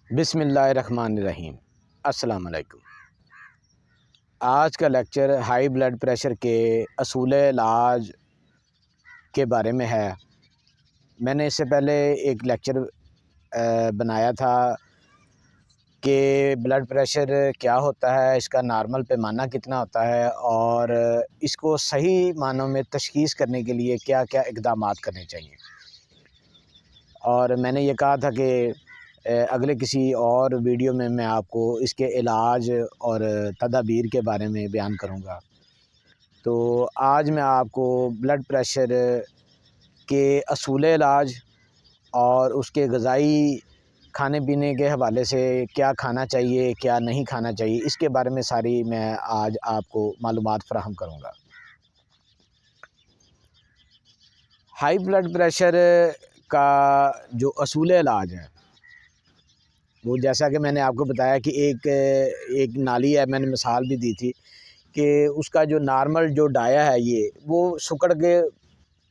بسم اللہ الرحمن الرحیم۔ السلام علیکم۔ آج کا لیکچر ہائی بلڈ پریشر کے اصول علاج کے بارے میں ہے۔ میں نے اس سے پہلے ایک لیکچر بنایا تھا کہ بلڈ پریشر کیا ہوتا ہے، اس کا نارمل پیمانہ کتنا ہوتا ہے اور اس کو صحیح معنوں میں تشخیص کرنے کے لیے کیا کیا اقدامات کرنے چاہیے۔ اور میں نے یہ کہا تھا کہ اگلے کسی اور ویڈیو میں آپ کو اس کے علاج اور تدابیر کے بارے میں بیان کروں گا۔ تو آج میں آپ کو بلڈ پریشر کے اصول علاج اور اس کے غذائی کھانے پینے کے حوالے سے کیا کھانا چاہیے کیا نہیں کھانا چاہیے، اس کے بارے میں ساری میں آج آپ کو معلومات فراہم کروں گا۔ ہائی بلڈ پریشر کا جو اصول علاج ہے وہ جیسا کہ میں نے آپ کو بتایا کہ ایک نالی ہے، میں نے مثال بھی دی تھی کہ اس کا جو نارمل جو ڈایا ہے وہ سکڑ کے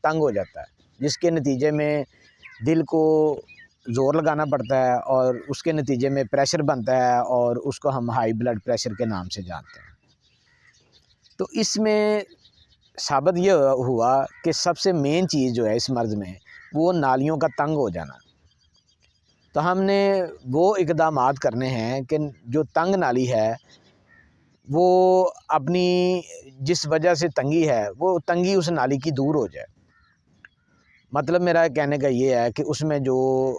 تنگ ہو جاتا ہے، جس کے نتیجے میں دل کو زور لگانا پڑتا ہے اور اس کے نتیجے میں پریشر بنتا ہے اور اس کو ہم ہائی بلڈ پریشر کے نام سے جانتے ہیں۔ تو اس میں ثابت یہ ہوا کہ سب سے مین چیز جو ہے اس مرض میں وہ نالیوں کا تنگ ہو جانا۔ تو ہم نے وہ اقدامات کرنے ہیں کہ جو تنگ نالی ہے وہ اپنی جس وجہ سے تنگی ہے وہ تنگی اس نالی کی دور ہو جائے۔ مطلب میرا کہنے کا یہ ہے کہ اس میں جو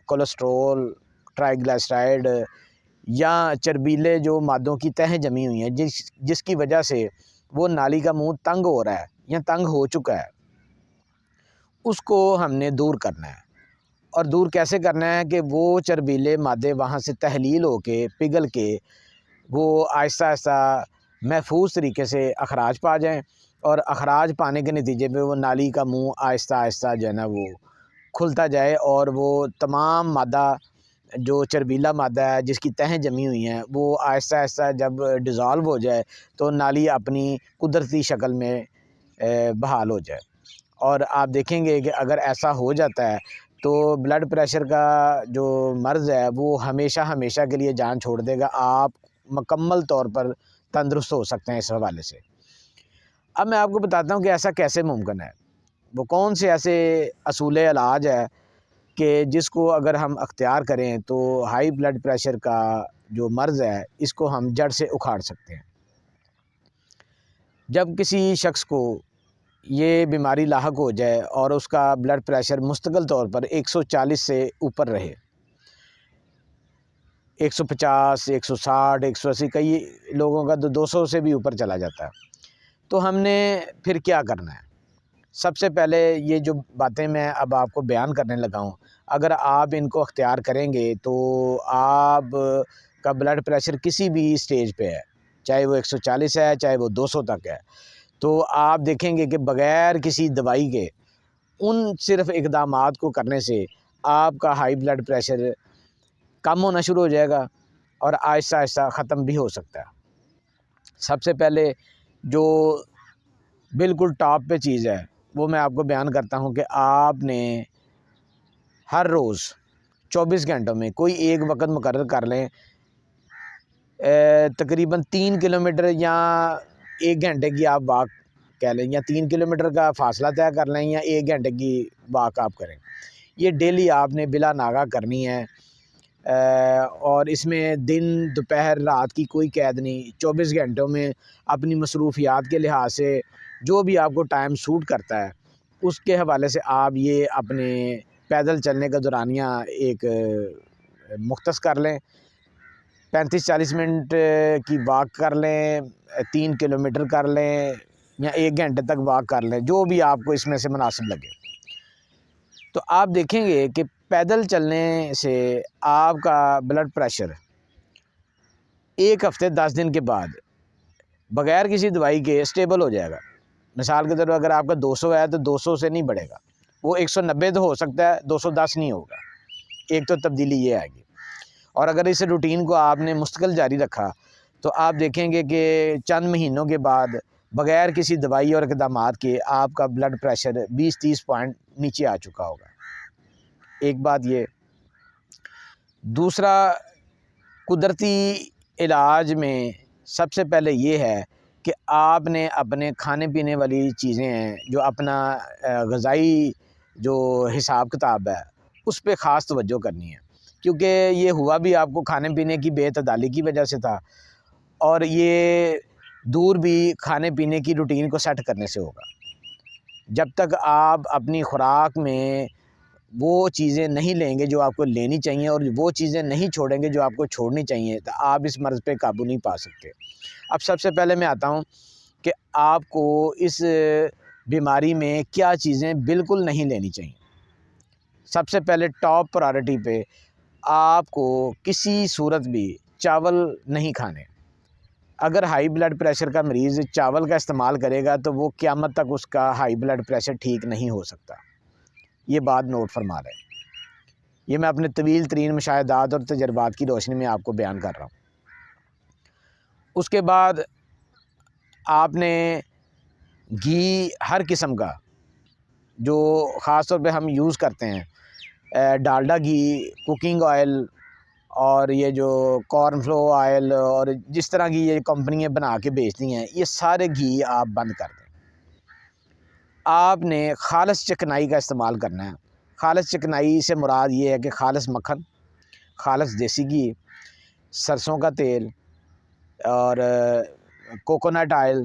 کولیسٹرول، ٹرائیگلائسرائڈ یا چربیلے جو مادوں کی تہیں جمی ہوئی ہیں جس کی وجہ سے وہ نالی کا منہ تنگ ہو رہا ہے یا تنگ ہو چکا ہے، اس کو ہم نے دور کرنا ہے۔ اور دور کیسے کرنا ہے کہ وہ چربیلے مادے وہاں سے تحلیل ہو کے پگھل کے وہ آہستہ آہستہ محفوظ طریقے سے اخراج پا جائیں، اور اخراج پانے کے نتیجے پہ وہ نالی کا منہ آہستہ آہستہ جو ہے نا وہ کھلتا جائے اور وہ تمام مادہ جو چربیلا مادہ ہے جس کی تہیں جمی ہوئی ہیں وہ آہستہ آہستہ جب ڈیزالو ہو جائے تو نالی اپنی قدرتی شکل میں بحال ہو جائے۔ اور آپ دیکھیں گے کہ اگر ایسا ہو جاتا ہے تو بلڈ پریشر کا جو مرض ہے وہ ہمیشہ ہمیشہ کے لیے جان چھوڑ دے گا، آپ مکمل طور پر تندرست ہو سکتے ہیں اس حوالے سے۔ اب میں آپ کو بتاتا ہوں کہ ایسا کیسے ممکن ہے، وہ کون سے ایسے اصول علاج ہے کہ جس کو اگر ہم اختیار کریں تو ہائی بلڈ پریشر کا جو مرض ہے اس کو ہم جڑ سے اکھاڑ سکتے ہیں۔ جب کسی شخص کو یہ بیماری لاحق ہو جائے اور اس کا بلڈ پریشر مستقل طور پر 140 سے اوپر رہے، 150، 160، 180، کئی لوگوں کا تو 200 سے بھی اوپر چلا جاتا ہے، تو ہم نے پھر کیا کرنا ہے؟ سب سے پہلے یہ جو باتیں میں اب آپ کو بیان کرنے لگا ہوں، اگر آپ ان کو اختیار کریں گے تو آپ کا بلڈ پریشر کسی بھی سٹیج پہ ہے، چاہے وہ 140 ہے چاہے وہ 200 تک ہے، تو آپ دیکھیں گے کہ بغیر کسی دوائی کے ان صرف اقدامات کو کرنے سے آپ کا ہائی بلڈ پریشر کم ہونا شروع ہو جائے گا اور آہستہ آہستہ ختم بھی ہو سکتا ہے۔ سب سے پہلے جو بالکل ٹاپ پہ چیز ہے وہ میں آپ کو بیان کرتا ہوں کہ آپ نے ہر روز 24 گھنٹوں میں کوئی ایک وقت مقرر کر لیں، تقریباً 3 کلومیٹر یا 1 گھنٹے کی آپ واک کہہ لیں، یا 3 کلومیٹر کا فاصلہ طے کر لیں یا 1 گھنٹے کی واک آپ کریں۔ یہ ڈیلی آپ نے بلا ناغہ کرنی ہے، اور اس میں دن دوپہر رات کی کوئی قید نہیں، 24 گھنٹوں میں اپنی مصروفیات کے لحاظ سے جو بھی آپ کو ٹائم سوٹ کرتا ہے اس کے حوالے سے آپ یہ اپنے پیدل چلنے کا دورانیہ ایک مختص کر لیں، 35-40 منٹ کی واک کر لیں، 3 کلومیٹر کر لیں یا 1 گھنٹے تک واک کر لیں، جو بھی آپ کو اس میں سے مناسب لگے۔ تو آپ دیکھیں گے کہ پیدل چلنے سے آپ کا بلڈ پریشر ایک ہفتے 10 دن کے بعد بغیر کسی دوائی کے سٹیبل ہو جائے گا۔ مثال کے طور پر اگر آپ کا 200 ہے تو 200 سے نہیں بڑھے گا، وہ 190 تو ہو سکتا ہے، 210 نہیں ہوگا۔ ایک تو تبدیلی یہ آئے گی۔ اور اگر اس روٹین کو آپ نے مستقل جاری رکھا تو آپ دیکھیں گے کہ چند مہینوں کے بعد بغیر کسی دوائی اور اقدامات کے آپ کا بلڈ پریشر 20-30 پوائنٹ نیچے آ چکا ہوگا۔ ایک بات یہ۔ دوسرا قدرتی علاج میں سب سے پہلے یہ ہے کہ آپ نے اپنے کھانے پینے والی چیزیں ہیں جو اپنا غذائی جو حساب کتاب ہے اس پہ خاص توجہ کرنی ہے، کیونکہ یہ ہوا بھی آپ کو کھانے پینے کی بے اعتدالی کی وجہ سے تھا، اور یہ دور بھی کھانے پینے کی روٹین کو سیٹ کرنے سے ہوگا۔ جب تک آپ اپنی خوراک میں وہ چیزیں نہیں لیں گے جو آپ کو لینی چاہیے، اور وہ چیزیں نہیں چھوڑیں گے جو آپ کو چھوڑنی چاہیے، تو آپ اس مرض پہ قابو نہیں پا سکتے۔ اب سب سے پہلے میں آتا ہوں کہ آپ کو اس بیماری میں کیا چیزیں بالکل نہیں لینی چاہیے۔ سب سے پہلے ٹاپ پرائرٹی پہ آپ کو کسی صورت بھی چاول نہیں کھانے۔ اگر ہائی بلڈ پریشر کا مریض چاول کا استعمال کرے گا تو وہ قیامت تک اس کا ہائی بلڈ پریشر ٹھیک نہیں ہو سکتا۔ یہ بات نوٹ فرما رہے ہیں، یہ میں اپنے طویل ترین مشاہدات اور تجربات کی روشنی میں آپ کو بیان کر رہا ہوں۔ اس کے بعد آپ نے گھی ہر قسم کا جو خاص طور پہ ہم یوز کرتے ہیں، ڈالڈا گھی، کوکنگ آئل، اور یہ جو کارن فلو آئل، اور جس طرح کی یہ کمپنیاں بنا کے بیچتی ہیں، یہ سارے گھی آپ بند کر دیں۔ آپ نے خالص چکنائی کا استعمال کرنا ہے۔ خالص چکنائی سے مراد یہ ہے کہ خالص مکھن، خالص دیسی گھی، سرسوں کا تیل، اور کوکونٹ آئل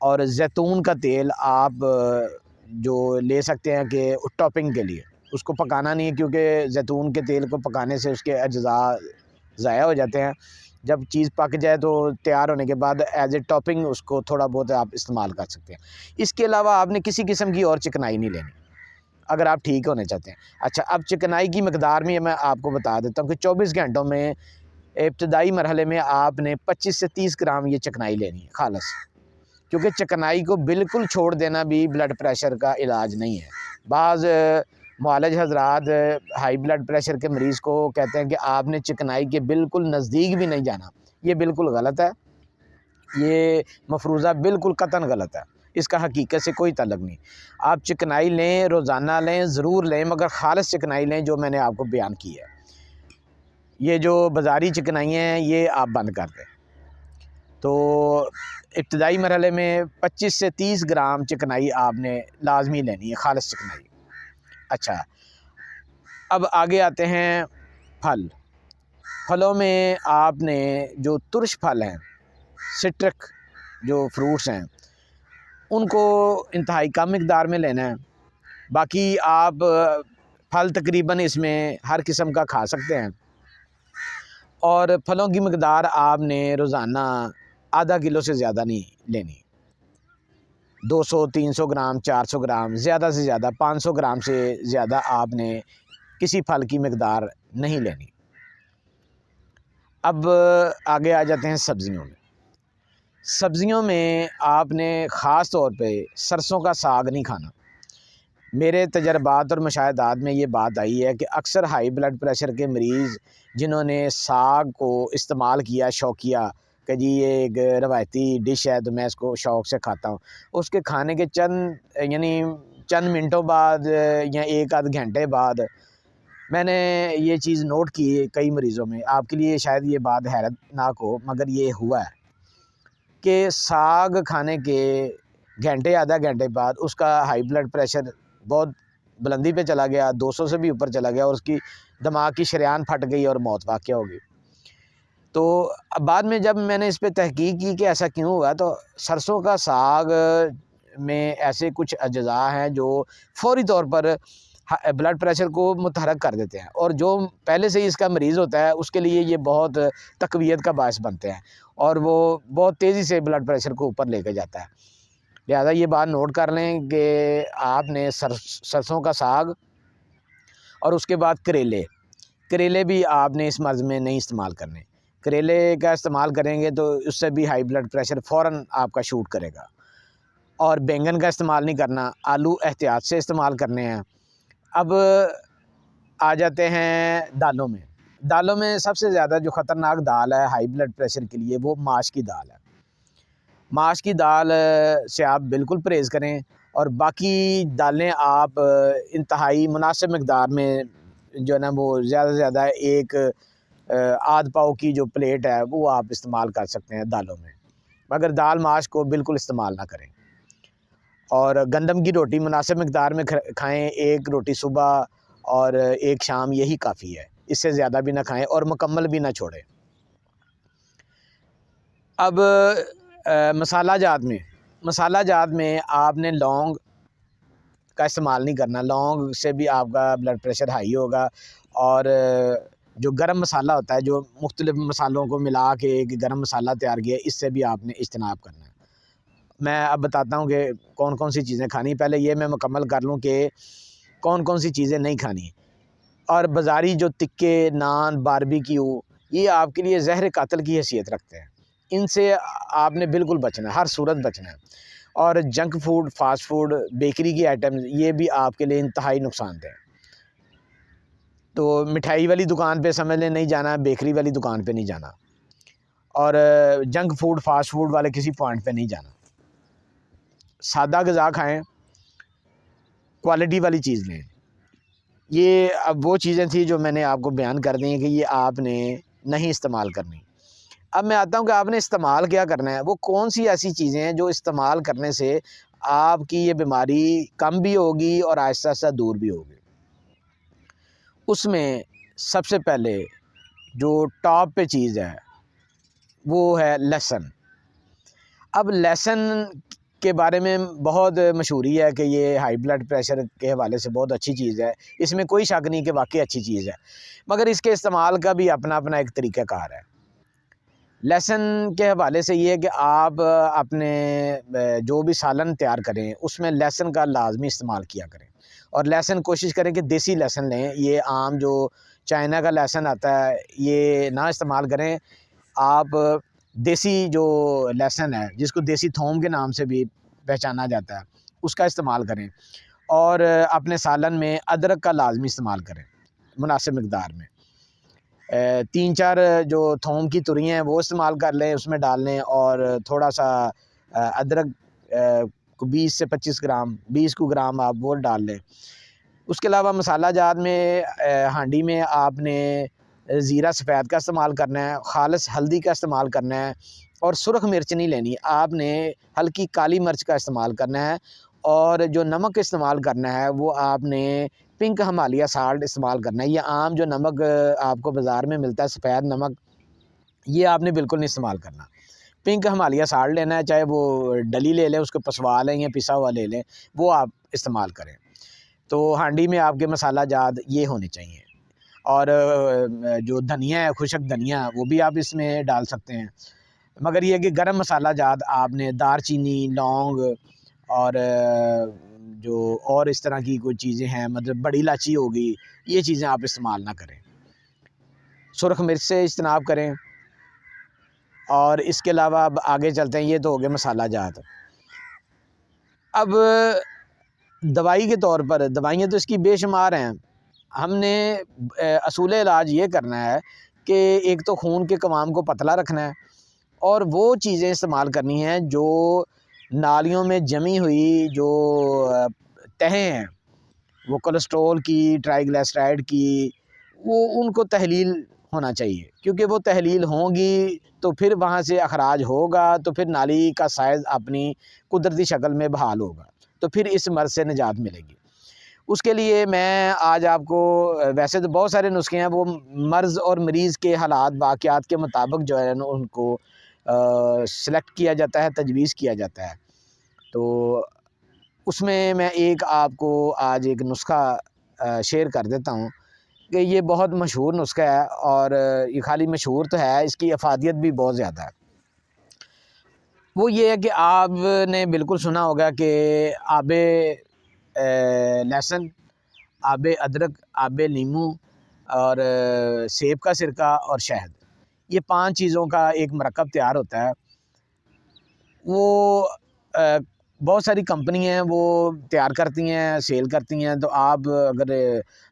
اور زیتون کا تیل آپ جو لے سکتے ہیں کہ ٹاپنگ کے لیے۔ اس کو پکانا نہیں ہے، کیونکہ زیتون کے تیل کو پکانے سے اس کے اجزاء ضائع ہو جاتے ہیں۔ جب چیز پک جائے تو تیار ہونے کے بعد ایز اے ٹاپنگ اس کو تھوڑا بہت آپ استعمال کر سکتے ہیں۔ اس کے علاوہ آپ نے کسی قسم کی اور چکنائی نہیں لینی اگر آپ ٹھیک ہونے چاہتے ہیں۔ اچھا، اب چکنائی کی مقدار میں میں آپ کو بتا دیتا ہوں کہ 24 گھنٹوں میں ابتدائی مرحلے میں آپ نے 25 سے 30 گرام یہ چکنائی لینی ہے خالص، کیونکہ چکنائی کو بالکل چھوڑ دینا بھی بلڈ پریشر کا علاج نہیں ہے۔ بعض معالج حضرات ہائی بلڈ پریشر کے مریض کو کہتے ہیں کہ آپ نے چکنائی کے بالکل نزدیک بھی نہیں جانا۔ یہ بالکل غلط ہے، یہ مفروضہ بالکل قطعاً غلط ہے، اس کا حقیقت سے کوئی تعلق نہیں۔ آپ چکنائی لیں، روزانہ لیں، ضرور لیں، مگر خالص چکنائی لیں جو میں نے آپ کو بیان کی ہے۔ یہ جو بازاری چکنائی ہیں یہ آپ بند کر دیں۔ تو ابتدائی مرحلے میں 25 سے 30 گرام چکنائی آپ نے لازمی لینی ہے، خالص چکنائی۔ اچھا، اب آگے آتے ہیں پھل۔ پھلوں میں آپ نے جو ترش پھل ہیں، سٹرک جو فروٹس ہیں، ان کو انتہائی کم مقدار میں لینا ہے۔ باقی آپ پھل تقریباً اس میں ہر قسم کا کھا سکتے ہیں، اور پھلوں کی مقدار آپ نے روزانہ آدھا کلو سے زیادہ نہیں لینی۔ 200 300 گرام 400 گرام، زیادہ سے زیادہ 500 گرام سے زیادہ آپ نے کسی پھل کی مقدار نہیں لینی۔ اب آگے آ جاتے ہیں سبزیوں میں۔ سبزیوں میں آپ نے خاص طور پہ سرسوں کا ساگ نہیں کھانا۔ میرے تجربات اور مشاہدات میں یہ بات آئی ہے کہ اکثر ہائی بلڈ پریشر کے مریض جنہوں نے ساگ کو استعمال کیا شوقیہ کہ جی یہ ایک روایتی ڈش ہے تو میں اس کو شوق سے کھاتا ہوں، اس کے کھانے کے چند منٹوں بعد یا ایک آدھ گھنٹے بعد میں نے یہ چیز نوٹ کی کئی مریضوں میں۔ آپ کے لیے شاید یہ بات حیرت ناک ہو، مگر یہ ہوا ہے کہ ساگ کھانے کے گھنٹے آدھا گھنٹے بعد اس کا ہائی بلڈ پریشر بہت بلندی پہ چلا گیا، 200 سے بھی اوپر چلا گیا، اور اس کی دماغ کی شریان پھٹ گئی اور موت واقع ہو گئی۔ تو بعد میں جب میں نے اس پہ تحقیق کی کہ ایسا کیوں ہوا، تو سرسوں کا ساگ میں ایسے کچھ اجزاء ہیں جو فوری طور پر بلڈ پریشر کو متحرک کر دیتے ہیں، اور جو پہلے سے ہی اس کا مریض ہوتا ہے اس کے لیے یہ بہت تقویت کا باعث بنتے ہیں، اور وہ بہت تیزی سے بلڈ پریشر کو اوپر لے کے جاتا ہے۔ لہٰذا یہ بات نوٹ کر لیں کہ آپ نے سرسوں کا ساگ، اور اس کے بعد کریلے بھی آپ نے اس مرض میں نہیں استعمال کرنے۔ کریلے کا استعمال کریں گے تو اس سے بھی ہائی بلڈ پریشر فوراً آپ کا شوٹ کرے گا۔ اور بینگن کا استعمال نہیں کرنا، آلو احتیاط سے استعمال کرنے ہیں۔ اب آ جاتے ہیں دالوں میں۔ دالوں میں سب سے زیادہ جو خطرناک دال ہے ہائی بلڈ پریشر کے لیے وہ ماش کی دال ہے۔ ماش کی دال سے آپ بالکل پرہیز کریں، اور باقی دالیں آپ انتہائی مناسب مقدار میں جو ہے نا وہ زیادہ سے زیادہ ایک آدھ پاؤ کی جو پلیٹ ہے وہ آپ استعمال کر سکتے ہیں دالوں میں، مگر دال ماش کو بالکل استعمال نہ کریں۔ اور گندم کی روٹی مناسب مقدار میں کھائیں، ایک روٹی صبح اور ایک شام، یہی کافی ہے، اس سے زیادہ بھی نہ کھائیں اور مکمل بھی نہ چھوڑیں۔ اب مسالہ جات میں آپ نے لونگ کا استعمال نہیں کرنا، لونگ سے بھی آپ کا بلڈ پریشر ہائی ہوگا، اور جو گرم مسالہ ہوتا ہے، جو مختلف مسالوں کو ملا کے ایک گرم مسالہ تیار کیا ہے، اس سے بھی آپ نے اجتناب کرنا ہے۔ میں اب بتاتا ہوں کہ کون کون سی چیزیں کھانی، پہلے یہ میں مکمل کر لوں کہ کون کون سی چیزیں نہیں کھانی۔ اور بازاری جو تکے، نان، باربیکیو، یہ آپ کے لیے زہر قاتل کی حیثیت رکھتے ہیں، ان سے آپ نے بالکل بچنا ہے، ہر صورت بچنا ہے۔ اور junk food, fast food, bakery کی آئٹمز، یہ بھی آپ کے لیے انتہائی نقصان دہ ہے۔ تو مٹھائی والی دکان پہ سمجھ لیں نہیں جانا، بیکری والی دکان پہ نہیں جانا، اور جنک فوڈ، فاسٹ فوڈ والے کسی پوائنٹ پہ نہیں جانا۔ سادہ غذا کھائیں، کوالٹی والی چیز لیں۔ یہ اب وہ چیزیں تھیں جو میں نے آپ کو بیان کر دی ہیں کہ یہ آپ نے نہیں استعمال کرنی۔ اب میں آتا ہوں کہ آپ نے استعمال کیا کرنا ہے، وہ کون سی ایسی چیزیں ہیں جو استعمال کرنے سے آپ کی یہ بیماری کم بھی ہوگی اور آہستہ آہستہ دور بھی ہوگی۔ اس میں سب سے پہلے جو ٹاپ پہ چیز ہے وہ ہے لہسن۔ اب لہسن کے بارے میں بہت مشہوری ہے کہ یہ ہائی بلڈ پریشر کے حوالے سے بہت اچھی چیز ہے، اس میں کوئی شک نہیں کہ واقعی اچھی چیز ہے، مگر اس کے استعمال کا بھی اپنا اپنا ایک طریقہ کار ہے۔ لہسن کے حوالے سے یہ ہے کہ آپ اپنے جو بھی سالن تیار کریں اس میں لہسن کا لازمی استعمال کیا کریں، اور لہسن کوشش کریں کہ دیسی لہسن لیں، یہ عام جو چائنا کا لہسن آتا ہے یہ نہ استعمال کریں۔ آپ دیسی جو لہسن ہے، جس کو دیسی تھوم کے نام سے بھی پہچانا جاتا ہے، اس کا استعمال کریں، اور اپنے سالن میں ادرک کا لازمی استعمال کریں مناسب مقدار میں۔ 3-4 جو تھوم کی تریاں ہیں وہ استعمال کر لیں، اس میں ڈال لیں، اور تھوڑا سا ادرک 20 سے 25 گرام، 20 گرام آپ وہ ڈال لیں۔ اس کے علاوہ مسالہ جات میں ہانڈی میں آپ نے زیرہ سفید کا استعمال کرنا ہے، خالص ہلدی کا استعمال کرنا ہے، اور سرخ مرچ نہیں لینی، آپ نے ہلکی کالی مرچ کا استعمال کرنا ہے، اور جو نمک استعمال کرنا ہے وہ آپ نے پنک ہمالیہ سالٹ استعمال کرنا ہے۔ یہ عام جو نمک آپ کو بازار میں ملتا ہے سفید نمک، یہ آپ نے بالکل نہیں استعمال کرنا۔ پنک ہمالیہ سالٹ لینا ہے، چاہے وہ ڈلی لے لیں، اس کو پسوا لیں یا پسا ہوا لے لیں، وہ آپ استعمال کریں۔ تو ہانڈی میں آپ کے مسالہ جات یہ ہونے چاہیے، اور جو دھنیا ہے، خشک دھنیا، وہ بھی آپ اس میں ڈال سکتے ہیں، مگر یہ کہ گرم مسالہ جات آپ نے دار چینی، لونگ، اور جو اور اس طرح کی کوئی چیزیں ہیں، مطلب بڑی الائچی ہوگی، یہ چیزیں آپ استعمال نہ کریں۔ سرخ مرچ سے اجتناب کریں۔ اور اس کے علاوہ اب آگے چلتے ہیں، یہ تو ہو گئے مسالہ جات۔ اب دوائی کے طور پر، دوائیاں تو اس کی بے شمار ہیں، ہم نے اصول علاج یہ کرنا ہے کہ ایک تو خون کے قوام کو پتلا رکھنا ہے، اور وہ چیزیں استعمال کرنی ہیں جو نالیوں میں جمی ہوئی جو تہیں ہیں، وہ کولیسٹرول کی، ٹرائیگلیسرائڈ کی، وہ ان کو تحلیل ہونا چاہیے، کیونکہ وہ تحلیل ہوں گی تو پھر وہاں سے اخراج ہوگا، تو پھر نالی کا سائز اپنی قدرتی شکل میں بحال ہوگا، تو پھر اس مرض سے نجات ملے گی۔ اس کے لیے میں آج آپ کو، ویسے تو بہت سارے نسخے ہیں، وہ مرض اور مریض کے حالات واقعات کے مطابق جو ہے ان کو سلیکٹ کیا جاتا ہے، تجویز کیا جاتا ہے۔ تو اس میں ایک آپ کو آج ایک نسخہ شیئر کر دیتا ہوں کہ یہ بہت مشہور نسخہ ہے، اور یہ خالی مشہور تو ہے، اس کی افادیت بھی بہت زیادہ ہے۔ وہ یہ ہے کہ آپ نے بالکل سنا ہوگا کہ آب لہسن، آب ادرک، آب لیموں، اور سیب کا سرکہ اور شہد، یہ 5 چیزوں کا ایک مرکب تیار ہوتا ہے۔ وہ بہت ساری کمپنی ہیں وہ تیار کرتی ہیں، سیل کرتی ہیں، تو آپ اگر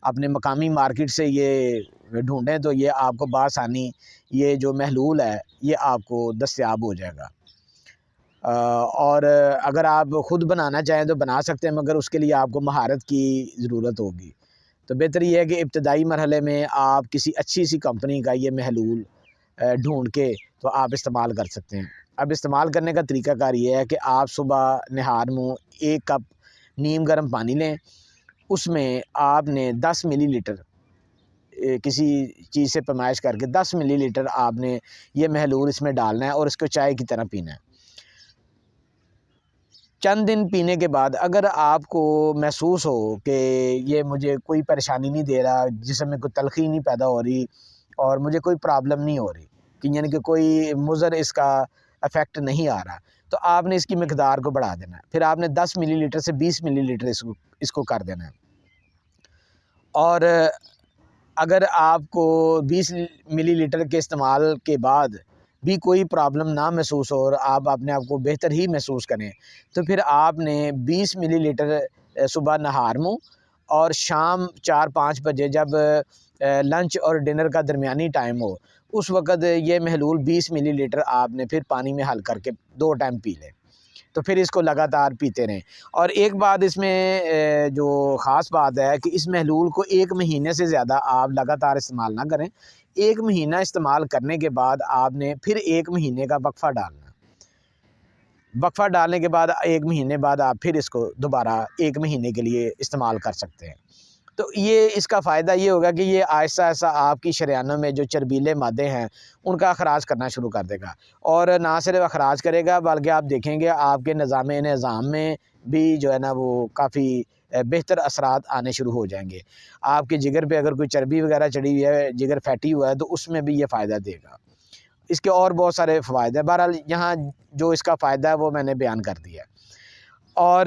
اپنے مقامی مارکیٹ سے یہ ڈھونڈیں تو یہ آپ کو بآسانی یہ جو محلول ہے یہ آپ کو دستیاب ہو جائے گا۔ اور اگر آپ خود بنانا چاہیں تو بنا سکتے ہیں، مگر اس کے لیے آپ کو مہارت کی ضرورت ہوگی۔ تو بہتر یہ ہے کہ ابتدائی مرحلے میں آپ کسی اچھی سی کمپنی کا یہ محلول ڈھونڈ کے تو آپ استعمال کر سکتے ہیں۔ اب استعمال کرنے کا طریقہ کار یہ ہے کہ آپ صبح نہار منہ 1 کپ نیم گرم پانی لیں، اس میں آپ نے 10 ملی لیٹر کسی چیز سے پیمائش کر کے 10 ملی لیٹر آپ نے یہ محلول اس میں ڈالنا ہے اور اس کو چائے کی طرح پینا ہے۔ چند دن پینے کے بعد اگر آپ کو محسوس ہو کہ یہ مجھے کوئی پریشانی نہیں دے رہا، جسم میں کوئی تلخی نہیں پیدا ہو رہی اور مجھے کوئی پرابلم نہیں ہو رہی، کہ یعنی کہ کوئی مضر اس کا افیکٹ نہیں آ رہا، تو آپ نے اس کی مقدار کو بڑھا دینا ہے۔ پھر آپ نے 10 ملی لیٹر سے 20 ملی لیٹر اس کو کر دینا ہے۔ اور اگر آپ کو 20 ملی لیٹر کے استعمال کے بعد بھی کوئی پرابلم نہ محسوس ہو اور آپ اپنے آپ کو بہتر ہی محسوس کریں، تو پھر آپ نے 20 ملی لیٹر صبح نہار منہ اور شام 4-5 بجے جب لنچ اور ڈنر کا درمیانی ٹائم ہو، اس وقت یہ محلول 20 ملی لیٹر آپ نے پھر پانی میں حل کر کے 2 ٹائم پی لیں۔ تو پھر اس کو لگاتار پیتے رہیں۔ اور ایک بات اس میں جو خاص بات ہے کہ اس محلول کو 1 مہینے سے زیادہ آپ لگاتار استعمال نہ کریں۔ 1 مہینہ استعمال کرنے کے بعد آپ نے پھر 1 مہینے کا وقفہ ڈالنا۔ وقفہ ڈالنے کے بعد 1 مہینے بعد آپ پھر اس کو دوبارہ 1 مہینے کے لیے استعمال کر سکتے ہیں۔ تو یہ اس کا فائدہ یہ ہوگا کہ یہ آہستہ آہستہ آپ کی شریانوں میں جو چربیلے مادے ہیں ان کا اخراج کرنا شروع کر دے گا، اور نہ صرف اخراج کرے گا بلکہ آپ دیکھیں گے آپ کے نظام میں بھی جو ہے نا وہ کافی بہتر اثرات آنے شروع ہو جائیں گے۔ آپ کے جگر پہ اگر کوئی چربی وغیرہ چڑھی ہوئی ہے، جگر فیٹی ہوا ہے، تو اس میں بھی یہ فائدہ دے گا۔ اس کے اور بہت سارے فوائد ہیں، بہرحال یہاں جو اس کا فائدہ ہے وہ میں نے بیان کر دیا ہے۔ اور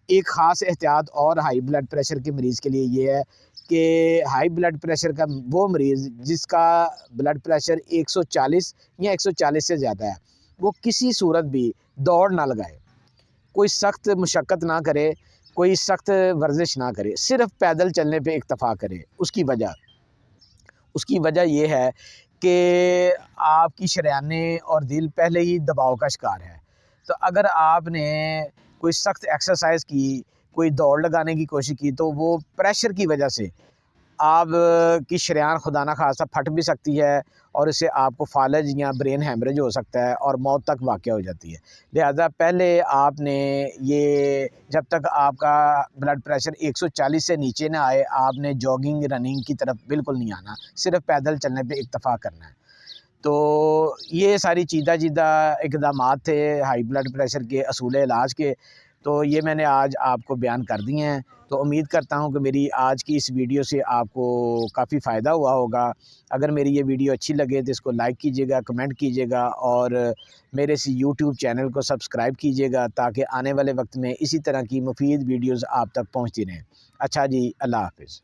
ایک خاص احتیاط اور ہائی بلڈ پریشر کے مریض کے لیے یہ ہے کہ ہائی بلڈ پریشر کا وہ مریض جس کا بلڈ پریشر 140 یا 140 سے زیادہ ہے، وہ کسی صورت بھی دوڑ نہ لگائے، کوئی سخت مشقت نہ کرے، کوئی سخت ورزش نہ کرے، صرف پیدل چلنے پہ اکتفا کرے۔ اس کی وجہ یہ ہے کہ آپ کی شریانیں اور دل پہلے ہی دباؤ کا شکار ہے۔ تو اگر آپ نے کوئی سخت ایکسرسائز کی، کوئی دوڑ لگانے کی کوشش کی، تو وہ پریشر کی وجہ سے آپ کی شریان خدا نہ خواستہ پھٹ بھی سکتی ہے اور اس سے آپ کو فالج یا برین ہیمریج ہو سکتا ہے اور موت تک واقع ہو جاتی ہے۔ لہذا پہلے آپ نے یہ جب تک آپ کا بلڈ پریشر 140 سے نیچے نہ آئے، آپ نے جاگنگ رننگ کی طرف بالکل نہیں آنا، صرف پیدل چلنے پہ اکتفا کرنا ہے۔ تو یہ ساری چیدہ اقدامات تھے ہائی بلڈ پریشر کے اصول علاج کے، تو یہ میں نے آج آپ کو بیان کر دیے ہیں۔ تو امید کرتا ہوں کہ میری آج کی اس ویڈیو سے آپ کو کافی فائدہ ہوا ہوگا۔ اگر میری یہ ویڈیو اچھی لگے تو اس کو لائک کیجیے گا، کمنٹ کیجیے گا، اور میرے اس یوٹیوب چینل کو سبسکرائب کیجیے گا تاکہ آنے والے وقت میں اسی طرح کی مفید ویڈیوز آپ تک پہنچتی رہیں۔ اچھا جی، اللہ حافظ۔